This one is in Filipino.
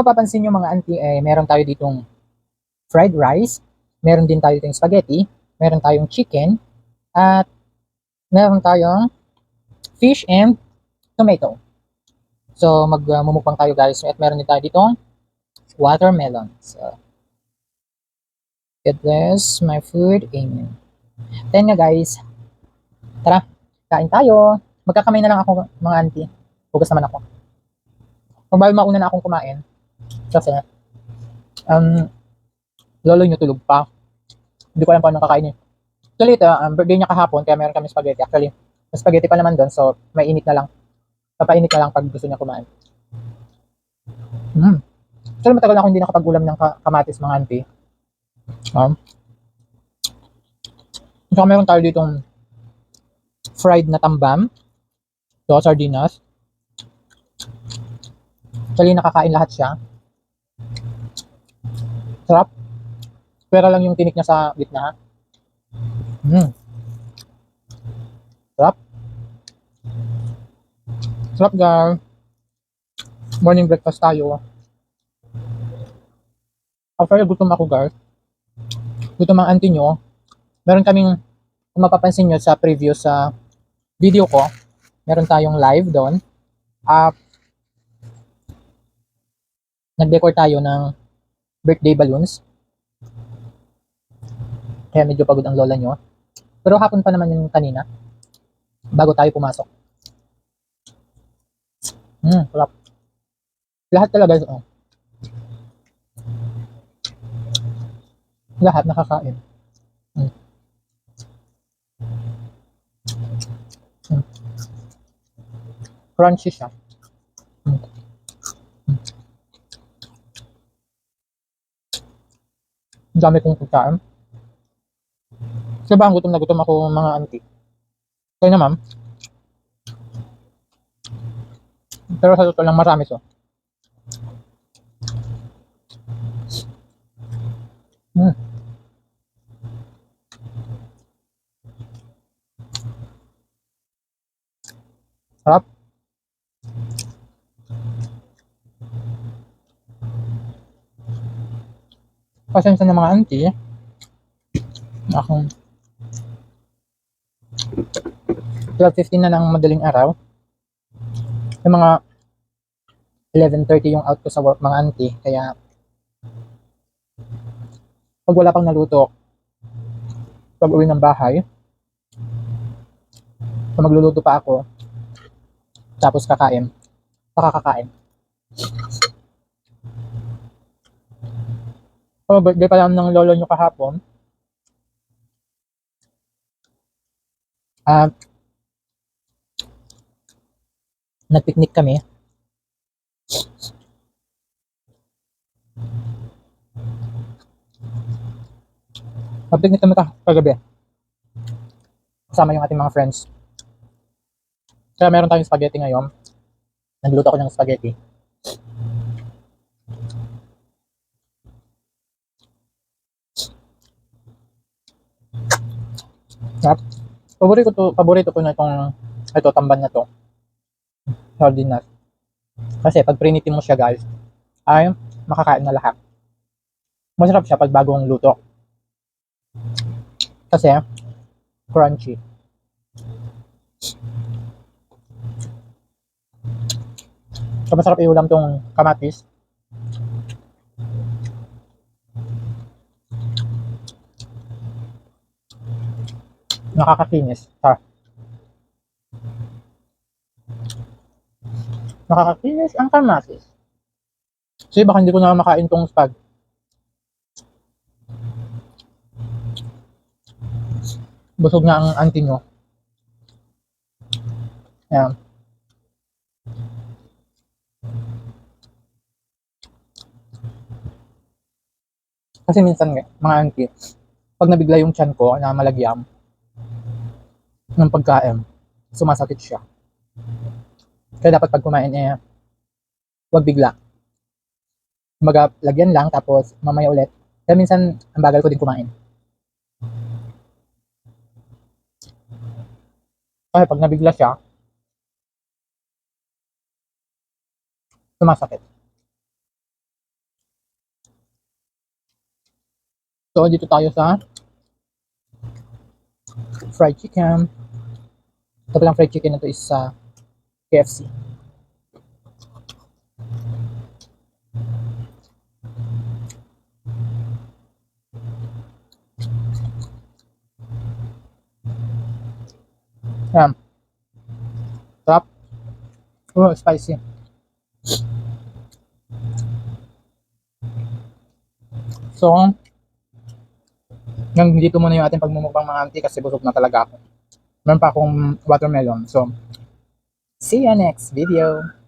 mapapansin nyo mga auntie, meron tayo ditong fried rice, meron din tayo ditong spaghetti, meron tayong chicken, at meron tayong fish and tomato. So magmumukbang tayo guys, at meron din tayo ditong watermelon. So God bless my food, amen. Then nga guys, tara, kain tayo. Magkakamay na lang ako mga auntie. Hugas naman ako. Pag mauna na akong kumain, kasi lolo nyo tulog pa. Hindi ko alam kung anong kakainin. Actually, ito, birthday niya kahapon, kaya meron kami spaghetti. Actually, may spaghetti pa naman doon, so may init na lang. Papainit na lang pag gusto niya kumain. Actually, matagal na ako hindi nakapag-ulam ng kamatis mga auntie. So, meron tayo ditong fried na tambam. So, sardinas. Actually, nakakain lahat siya. Sarap. Pero lang yung tinik niya sa gitna. Sarap. Sarap guys. Morning breakfast tayo. Actually, gutom ako guys. Gutom ang auntie nyo. Meron kaming, kung mapapansin nyo sa previous sa video ko, meron tayong live doon. Nag-decor tayo ng birthday balloons. Kaya medyo pagod ang lola nyo. Pero hapon pa naman yun kanina. Bago tayo pumasok. Sarap. Lahat talaga. Lahat nakakain. Crunchy siya. Ang dami kong pagkain. Kasi ba, gutom na gutom ako mga auntie. Kaya na ma'am. Pero sa totoo lang marami to. Sarap. Pasensya na mga auntie. Akong 12:15 na ng madaling araw. Yung mga 11:30 yung out ko sa work mga auntie. Kaya pag wala pang naluto, pag uwi ng bahay, so magluluto pa ako, tapos kakain, pakakakain. So birthday pa lang ng lolo nyo kahapon. At nagpiknik kami. Nagpiknik kami kagabi. Kasama yung ating mga friends. Kaya meron tayong spaghetti ngayon. Nagluto ako ng spaghetti. At paborito ko na ito tamban na to. Sardinas. Kasi pag prinitin mo siya guys, ay makakain na lahat. Masarap siya pag bagong luto. Kasi crunchy. So masarap iulam tong kamatis. Nakakakinis. Nakakakinis ang kamatis. Kasi baka hindi ko na makain tong spag. Busog na ang auntie nyo. Ayan. Kasi minsan mga auntie, pag nabigla yung tiyan ko na malagyam ng pagkain, sumasakit siya. Kaya dapat pag kumain huwag bigla. Kumbaga, lagyan lang tapos mamaya ulit. Kaya minsan, ang bagal ko din kumain. Kasi pag nabigla siya, sumasakit. So, dito tayo sa fried chicken. Ito palang fried chicken na to is sa KFC. Yan. Sarap. Oh, spicy. So, hanggang dito muna yung ating pagmumukbang mga auntie kasi busog na talaga ako. Meron pa akong watermelon. So, see you next video.